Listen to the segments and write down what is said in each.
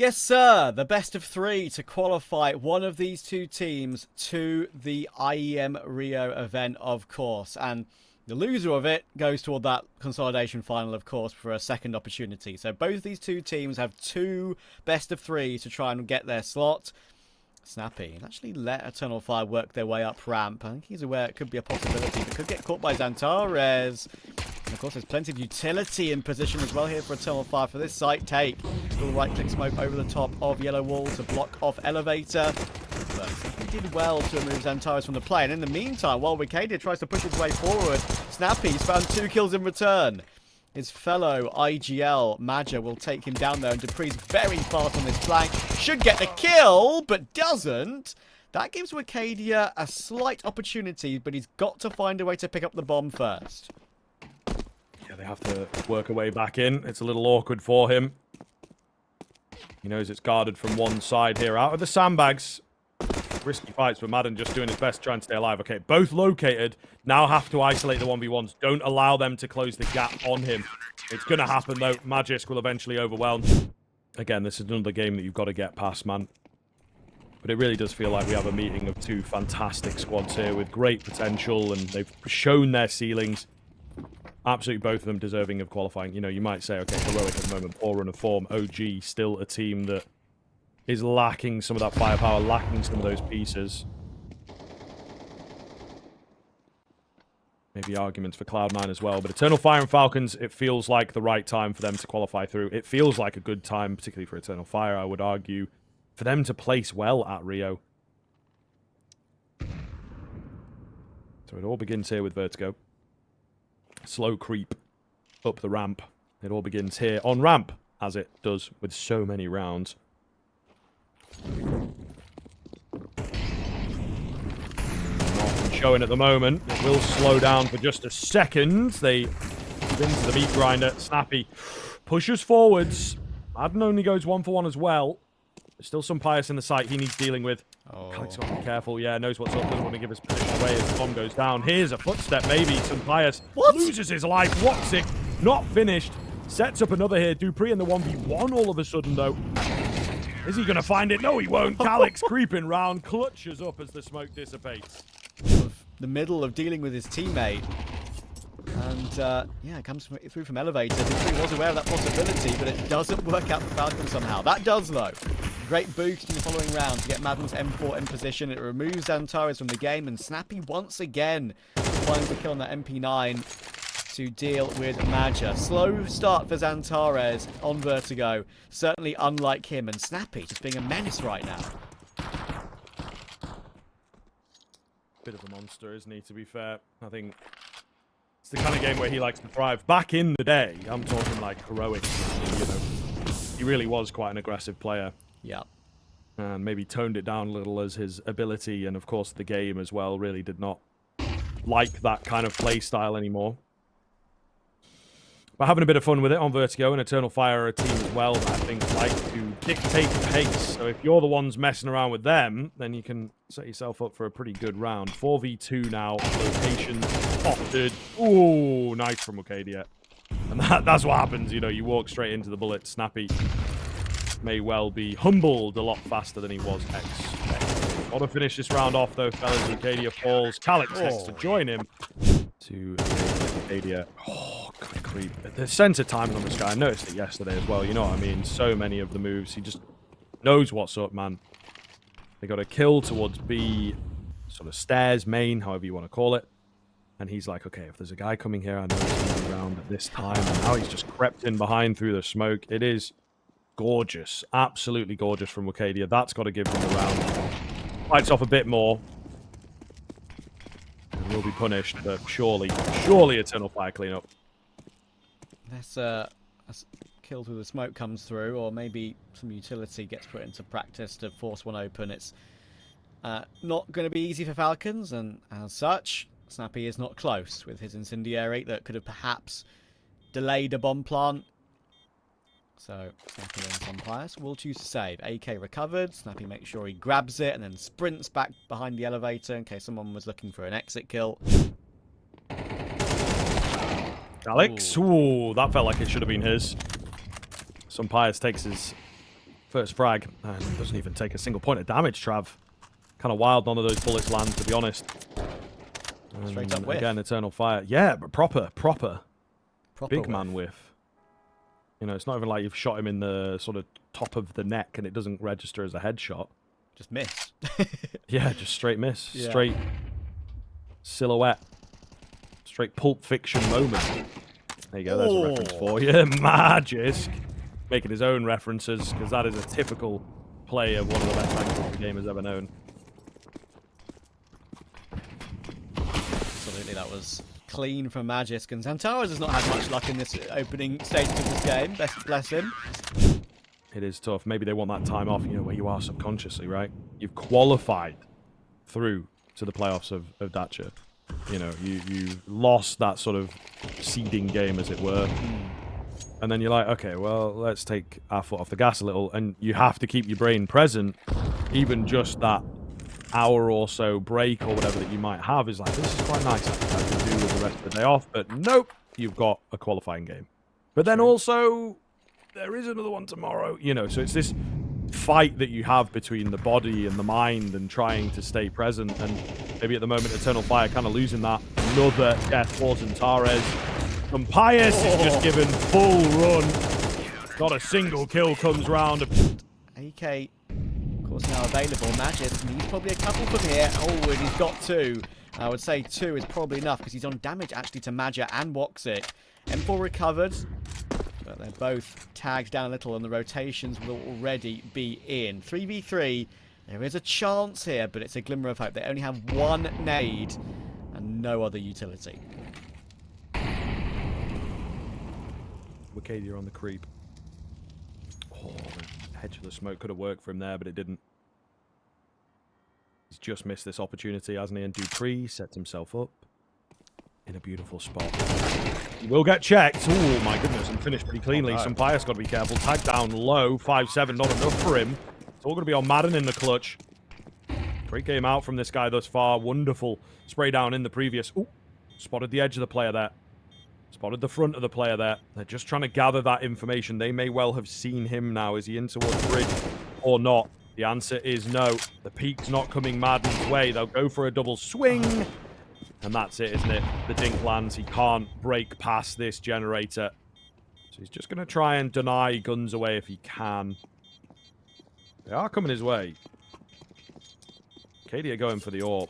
Yes, sir. The best of 3 to qualify one of these two teams to the IEM Rio event, of course. And the loser of it goes toward that consolidation final, of course, for a second opportunity. So both these two teams have 2 best of 3 to try and get their slot. Snappy actually let Eternal Fire work their way up ramp. I think he's aware it could be a possibility, but could get caught by XANTARES. And of course, there's plenty of utility in position as well here for Eternal Fire for this site take. Little right-click smoke over the top of Yellow Wall to block off Elevator. But he did well to remove XANTARES from the play. And in the meantime, while Wicadia tries to push his way forward, Snappy's found 2 kills in return. His fellow IGL, Maja, will take him down there, and Dupree's very fast on this flank. Should get the kill, but doesn't. That gives Wicadia a slight opportunity, but he's got to find a way to pick up the bomb first. Yeah, they have to work a way back in. It's a little awkward for him. He knows it's guarded from one side here. Out of the sandbags. Risky fights, but Madden just doing his best to try and stay alive. Okay, both located. Now have to isolate the 1v1s. Don't allow them to close the gap on him. It's going to happen, though. Magisk will eventually overwhelm. Again, this is another game that you've got to get past, man. But it really does feel like we have a meeting of 2 fantastic squads here with great potential, and they've shown their ceilings. Absolutely both of them deserving of qualifying. You know, you might say, okay, Heroic at the moment, poor run of form. OG, still a team that is lacking some of that firepower, lacking some of those pieces. Maybe arguments for Cloud9 as well. But Eternal Fire and Falcons, it feels like the right time for them to qualify through. It feels like a good time, particularly for Eternal Fire, I would argue, for them to place well at Rio. So it all begins here with VERTIGO. Slow creep up the ramp. It all begins here on ramp, as it does with so many rounds. Not showing at the moment. It will slow down for just a second. They move into the meat grinder. Snappy pushes forwards. Madden only goes 1 for 1 as well. There's still some Pius in the site he needs dealing with. Calyx got to be careful. Yeah, knows what's up. Doesn't want to give his position away as the bomb goes down. Here's a footstep, maybe. Some Pius loses his life. woxic, not finished. Sets up another here. Dupree in the 1v1 all of a sudden, though. Is he going to find it? No, he won't. Calyx creeping round, clutches up as the smoke dissipates. The middle of dealing with his teammate. And, yeah, it comes through from Elevator. Dupree was aware of that possibility, but it doesn't work out for Falcons somehow. That does, though. Great boost in the following round to get Madden's M4 in position. It removes XANTARES from the game, and Snappy once again finds the kill on that MP9 to deal with Maja. Slow start for XANTARES on VERTIGO. Certainly unlike him, and Snappy just being a menace right now. Bit of a monster, isn't he, to be fair? I think it's the kind of game where he likes to thrive. Back in the day, I'm talking like heroic, you know. He really was quite an aggressive player. Yeah. And maybe toned it down a little as his ability and, of course, the game as well really did not like that kind of play style anymore. But having a bit of fun with it on VERTIGO, and Eternal Fire are a team as well that I think like to dictate the pace. So if you're the ones messing around with them, then you can set yourself up for a pretty good round. 4v2 now, location spotted. Ooh, nice from Wicadia. And that's what happens, you know, you walk straight into the bullet. Snappy may well be humbled a lot faster than he was expected. Got to finish this round off, though, fellas. Wicadia falls. Calyx has to join him to Wicadia. Oh, good creep. The sense of timing on this guy, I noticed it yesterday as well. You know what I mean? So many of the moves. He just knows what's up, man. They got a kill towards B, sort of stairs, main, however you want to call it. And he's like, okay, if there's a guy coming here, I know he's going to be around at this time. And now he's just crept in behind through the smoke. It is gorgeous. Absolutely gorgeous from Wicadia. That's got to give him the round. Fights off a bit more. And he'll be punished, but surely Eternal Fire cleanup. Unless a kill through the smoke comes through, or maybe some utility gets put into practice to force one open. It's not going to be easy for Falcons, and as such, Snappy is not close with his incendiary that could have perhaps delayed a bomb plant. So Snappy and some Pius will choose to save. AK recovered. Snappy makes sure he grabs it and then sprints back behind the elevator in case someone was looking for an exit kill. Calyx. Ooh, that felt like it should have been his. Some Pius takes his First frag, and doesn't even take a single point of damage, Trav. Kind of wild none of those bullets land, to be honest. Straight up whiff. Again, Eternal Fire. Yeah, but proper big whiff. man whiff. You know, it's not even like you've shot him in the sort of top of the neck and it doesn't register as a headshot. Just miss. Yeah, just straight miss. Yeah. Straight silhouette. Straight Pulp Fiction moment. There you go, there's a reference for you. Magisk. Making his own references, because that is a typical play of one of the best angles the game has ever known. Absolutely, that was clean from Magisk, and XANTARES has not had much luck in this opening stages of this game. Best bless him. It is tough. Maybe they want that time off, you know, where you are subconsciously, right? You've qualified through to the playoffs of Dacia. You know, you lost that sort of seeding game, as it were. And then you're like, okay, well, let's take our foot off the gas a little. And you have to keep your brain present. Even just that hour or so break or whatever that you might have is like, this is quite nice. I can do with the rest of the day off. But nope, you've got a qualifying game. But then also, there is another one tomorrow. You know, so it's this fight that you have between the body and the mind and trying to stay present. And maybe at the moment, Eternal Fire kind of losing that. Another death for XANTARES. And Pius is just given full run. Not a single kill comes round. AK, of course, now available. Magisk needs probably a couple from here. Oh, and he's got two. I would say two is probably enough because he's on damage actually to Magia and woxic. M4 recovered, but they're both tagged down a little and the rotations will already be in. 3v3, there is a chance here, but it's a glimmer of hope. They only have one nade and no other utility. Wicadia on the creep. Oh, the edge of the smoke could have worked for him there, but it didn't. He's just missed this opportunity, hasn't he? And Dupree sets himself up in a beautiful spot. He will get checked. Oh, my goodness, and finished pretty cleanly. Some Pius got to be careful. Tag down low. 5-7, not enough for him. It's all going to be on Madden in the clutch. Great game out from this guy thus far. Wonderful spray down in the previous. Ooh, spotted the edge of the player there. Spotted the front of the player there. They're just trying to gather that information. They may well have seen him now. Is he in towards bridge or not? The answer is no. The peak's not coming Madden's way. They'll go for a double swing. And that's it, isn't it? The dink lands. He can't break past this generator. So he's just going to try and deny guns away if he can. They are coming his way. Wicadia going for the AWP.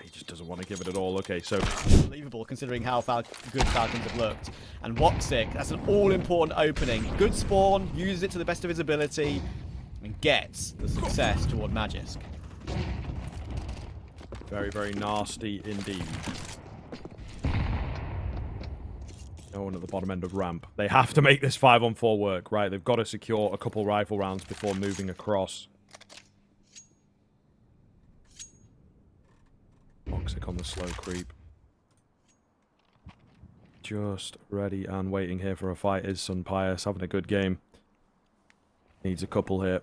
He just doesn't want to give it at all. Okay, so Unbelievable considering how good Falcons have looked. And woxic, that's an all-important opening. Good spawn, uses it to the best of his ability, and gets the success toward Magisk. very, very nasty indeed. No one at the bottom end of ramp. They have to make this 5-on-4 work, right? They've got to secure a couple rifle rounds before moving across. Woxic on the slow creep. Just ready and waiting here for a fight is Sun Pius, having a good game. Needs a couple here.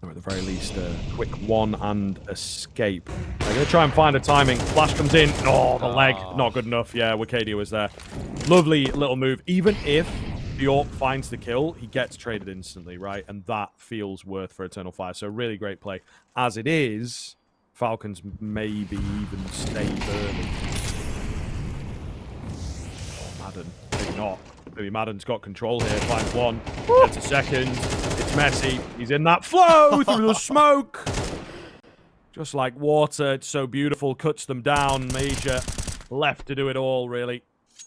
Or at the very least, a quick one and escape. They're going to try and find a timing. Flash comes in. Oh, the leg. Not good enough. Yeah, Wicadia was there. Lovely little move. Even if the AWP finds the kill, he gets traded instantly, right? And that feels worth for Eternal Fire. So really great play. As it is, Falcons maybe even stay early. Oh, Madden. Maybe not. Maybe Madden's got control here. Finds one. Gets a second. It's messy. He's in that flow through the smoke. Just like water. It's so beautiful. Cuts them down. Major left to do it all, really.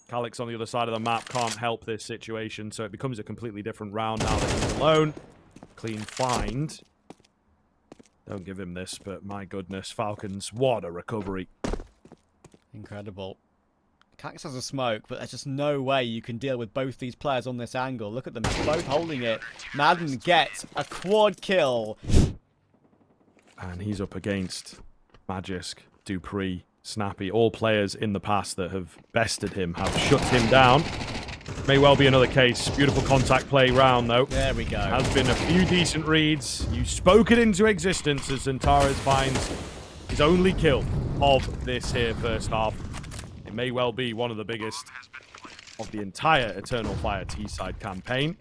Calyx on the other side of the map can't help this situation, so it becomes a completely different round now that he's alone. Clean find. Don't give him this, but my goodness, Falcons, what a recovery. Incredible. Calyx has a smoke, but there's just no way you can deal with both these players on this angle. Look at them, both holding it. Madden gets a quad kill. And he's up against Magisk, Dupree, Snappy. All players in the past that have bested him have shut him down. May well be another case. Beautiful contact play round, though. There we go. Has been a few decent reads. You spoke it into existence as XANTARES finds his only kill of this here first half. It may well be one of the biggest of the entire Eternal Fire T-side campaign.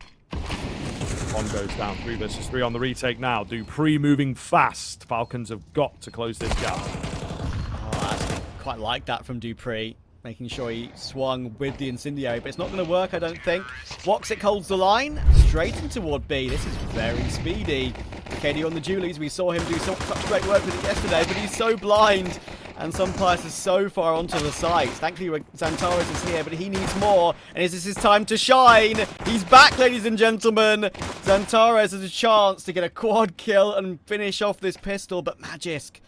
One goes down. 3 versus 3 on the retake now. Dupree moving fast. Falcons have got to close this gap. Oh, I actually quite like that from Dupree. Making sure he swung with the incendiary, but it's not going to work, I don't think. Woxic holds the line, straight in toward B. This is very speedy. Wicadia on the Julies, we saw him do such great work with it yesterday, but he's so blind. And some players are so far onto the site. Thankfully, XANTARES is here, but he needs more. And is this his time to shine? He's back, ladies and gentlemen. XANTARES has a chance to get a quad kill and finish off this pistol, but Magisk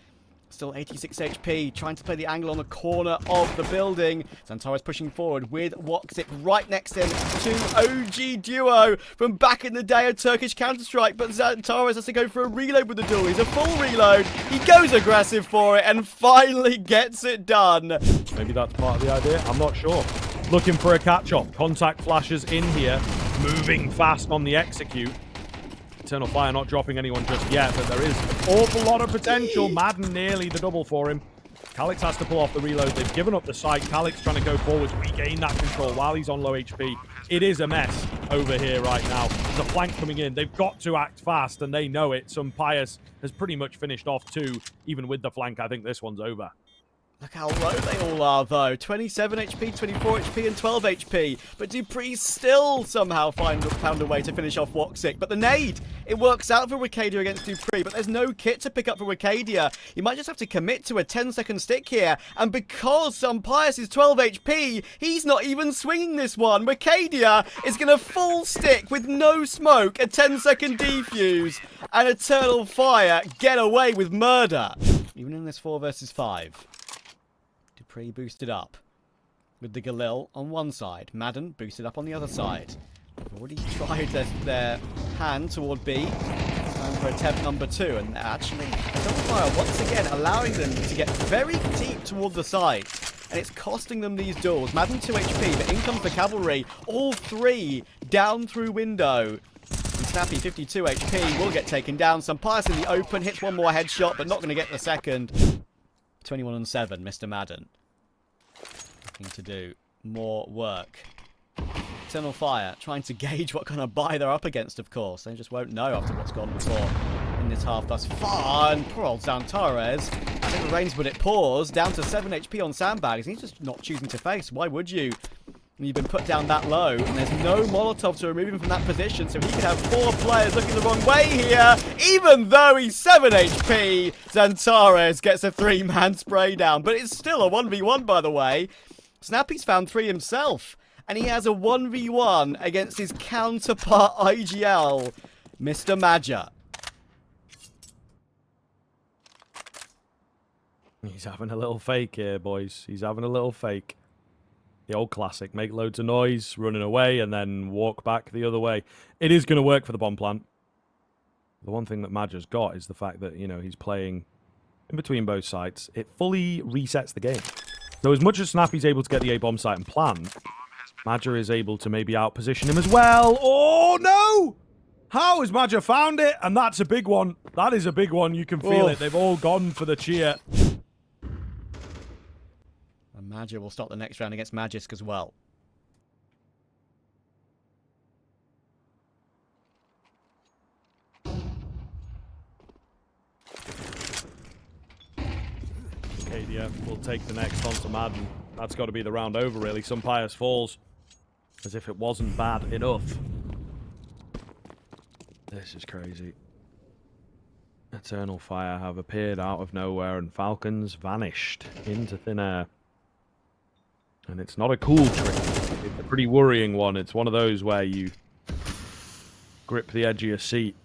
still 86 HP, trying to play the angle on the corner of the building. XANTARES pushing forward with woxic right next to him. It's a 2 OG duo from back in the day of Turkish Counter-Strike, but XANTARES has to go for a reload with the duel. He's a full reload. He goes aggressive for it and finally gets it done. Maybe that's part of the idea. I'm not sure. Looking for a catch-up. Contact flashes in here. Moving fast on the execute. Eternal Fire not dropping anyone just yet, but there is an awful lot of potential. Madden nearly the double for him. Calyx has to pull off the reload. They've given up the site. Calyx trying to go forward to regain that control while he's on low HP. It is a mess over here right now. There's a flank coming in. They've got to act fast, and they know it. Some Pius has pretty much finished off too. Even with the flank, I think this one's over. Look how low they all are, though. 27 HP, 24 HP, and 12 HP. But Dupree still somehow found a way to finish off woxic. But the nade, it works out for Wicadia against Dupree, but there's no kit to pick up for Wicadia. You might just have to commit to a 10-second stick here. And because some Pius is 12 HP, he's not even swinging this one. Wicadia is going to full stick with no smoke, a 10-second defuse, and Eternal Fire get away with murder. Even in this 4 versus 5. Dupree boosted up with the Galil on one side. Madden boosted up on the other side. They've already tried their hand toward B. Time for attempt number 2. And actually, Fire once again allowing them to get very deep toward the side. And it's costing them these duels. Madden 2 HP, but in comes the cavalry. All 3 down through window. And Snappy, 52 HP, will get taken down. Some Pius in the open, hits one more headshot, but not going to get the second. 21 and 7, Mr. Madden. Looking to do more work. Eternal Fire trying to gauge what kind of buy they're up against, of course. They just won't know after what's gone before in this half thus far. And poor old XANTARES. I think the rains, but it pours. Down to 7 HP on sandbags. He's just not choosing to face. Why would you? And you've been put down that low, and there's no Molotov to remove him from that position, so he could have 4 players looking the wrong way here. Even though he's 7 HP, XANTARES gets a 3-man spray down. But it's still a 1v1, by the way. Snappy's found 3 himself, and he has a 1v1 against his counterpart IGL, Mr. Maja. He's having a little fake here, boys. He's having a little fake. The old classic, make loads of noise, running away, and then walk back the other way. It is going to work for the bomb plant. The one thing that Maja's got is the fact that, you know, he's playing in between both sites. It fully resets the game. So as much as Snappy's able to get the A-bomb site and plant, Maja is able to maybe out-position him as well. Oh, no! How has Maja found it? And that's a big one. That is a big one. You can feel it. They've all gone for the cheer. Maja will start the next round against Magisk as well. Wicadia will take the next on to Madden. That's got to be the round over, really. Some Pius falls as if it wasn't bad enough. This is crazy. Eternal Fire have appeared out of nowhere, and Falcons vanished into thin air. And it's not a cool trick. It's a pretty worrying one. It's one of those where you grip the edge of your seat,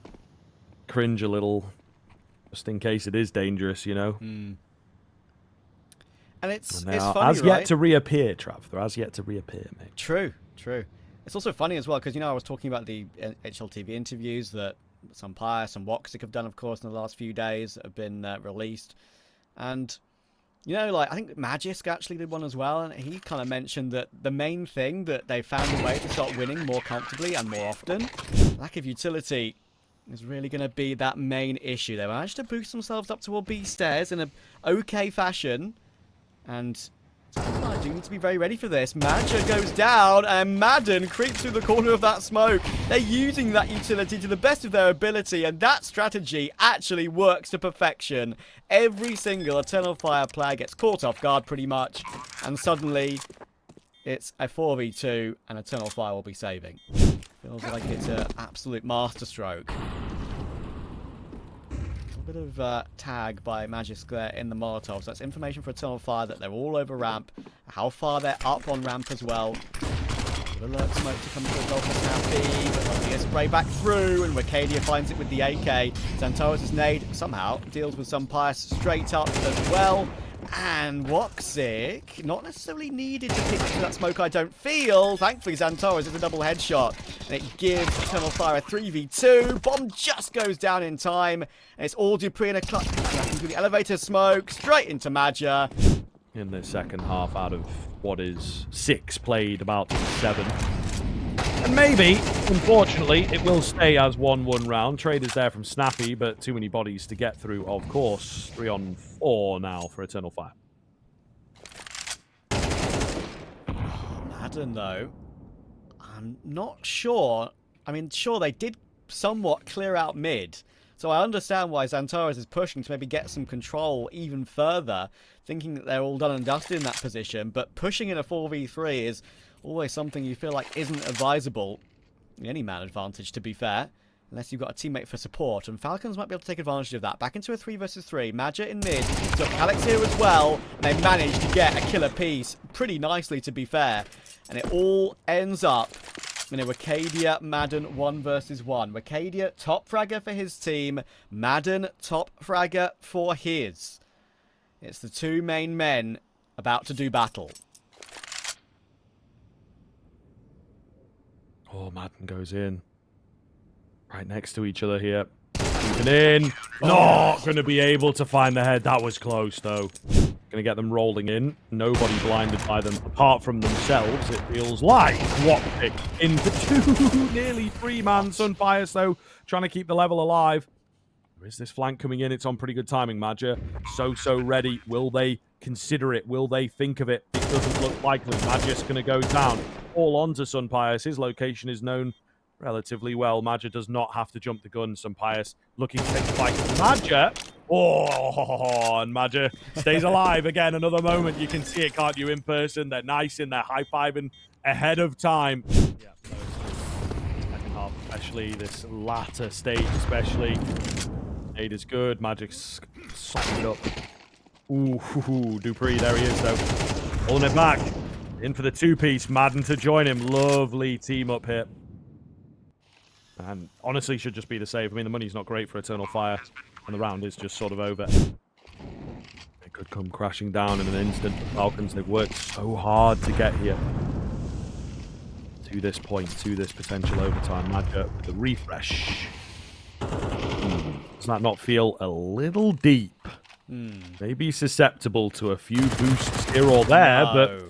cringe a little, just in case it is dangerous, you know? Mm. And it's funny, as yet to reappear, Trav. They're as yet to reappear, mate. True, true. It's also funny as well, because, you know, I was talking about the HLTV interviews that some Pius and Woxic have done, of course, in the last few days that have been released. And... you know, like, I think Magisk actually did one as well, and he kind of mentioned that the main thing that they found a way to start winning more comfortably and more often, lack of utility, is really going to be that main issue. They managed to boost themselves up toward B stairs in an okay fashion, and it's do need to be very ready for this. Madja goes down, and Madden creeps through the corner of that smoke. They're using that utility to the best of their ability, and that strategy actually works to perfection. Every single Eternal Fire player gets caught off guard pretty much, and suddenly it's a 4v2, and Eternal Fire will be saving. Feels like it's an absolute masterstroke. A bit of tag by Magisk there in the Molotov. So that's information for Eternal Fire that they're all over ramp. How far they're up on ramp as well. Alert smoke to come through as well for Snappy. But luckily a spray back through, and Wicadia finds it with the AK. XANTARES' nade somehow deals with some Pious straight up as well. And woxic, not necessarily needed to pick through that smoke, I don't feel. Thankfully, XANTARES is a double headshot. And it gives Eternal Fire a 3v2. Bomb just goes down in time. And it's all Dupree in a clutch. Cracking through the elevator smoke, straight into Madja. In the second half out of what is 6 played, about 7. And maybe, unfortunately, it will stay as 1-1 round. Trade is there from Snappy, but too many bodies to get through, of course. 3 on 4 now for Eternal Fire. Madden, though, I'm not sure. I mean, sure, they did somewhat clear out mid. So I understand why XANTARES is pushing to maybe get some control even further, thinking that they're all done and dusted in that position. But pushing in a 4v3 is always something you feel like isn't advisable. Any man advantage, to be fair, unless you've got a teammate for support. And Falcons might be able to take advantage of that. Back into a 3 versus 3. Madja in mid. He's got Calyx here as well. And they managed to get a killer piece pretty nicely, to be fair. And it all ends up in a Wicadia Madden 1 versus 1. Wicadia top fragger for his team. Madden top fragger for his. It's the two main men about to do battle. Oh, Madden goes in. Right next to each other here. Keeping in. Not going to be able to find the head. That was close, though. Going to get them rolling in. Nobody blinded by them apart from themselves, it feels like. woxic into 2. Nearly 3-man Sunfire, though. Trying to keep the level alive. There is this flank coming in. It's on pretty good timing, Madja. So ready. Will they consider it? Will they think of it? It doesn't look likely. Madja's going to go down. All onto Sunpius. His location is known relatively well. Madja does not have to jump the gun. Sunpius looking to take the fight. Madja. Oh, and Madja stays alive again. Another moment. You can see it, can't you, in person? They're nice in there, high-fiving ahead of time. Yeah, second half, especially this latter stage, especially. Aid is good. Magic's softened it up. Ooh, Dupree, there he is, though. Pulling it back. In for the 2-piece. Madden to join him. Lovely team up here. And honestly, should just be the save. I mean, the money's not great for Eternal Fire. And the round is just sort of over. It could come crashing down in an instant. The Falcons, they've worked so hard to get here. To this point, to this potential overtime. Madja with the refresh. Does that not feel a little deep? Maybe susceptible to a few boosts here or there, but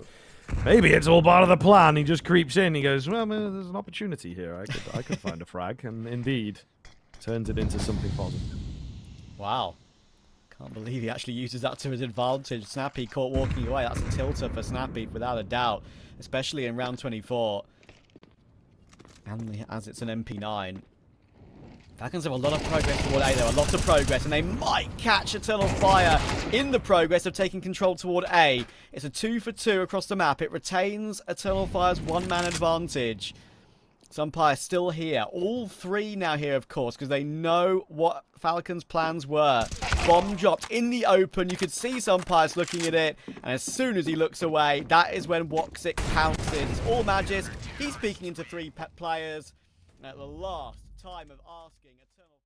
maybe it's all part of the plan. He just creeps in. He goes, well, there's an opportunity here. I could find a frag, and indeed turns it into something positive. Wow. Can't believe he actually uses that to his advantage. Snappy caught walking away. That's a tilter for Snappy, without a doubt, especially in round 24. And as it's an MP9. Falcons have a lot of progress toward A, though. A lot of progress, and they might catch Eternal Fire in the progress of taking control toward A. It's a 2 for 2 across the map. It retains Eternal Fire's 1-man advantage. Sunfire still here. All 3 now here, of course, because they know what Falcons' plans were. Bomb dropped in the open. You could see Sunfire's looking at it, and as soon as he looks away, that is when woxic pounces. It's all Magisk. He's speaking into 3 players. At the last time of asking Eternal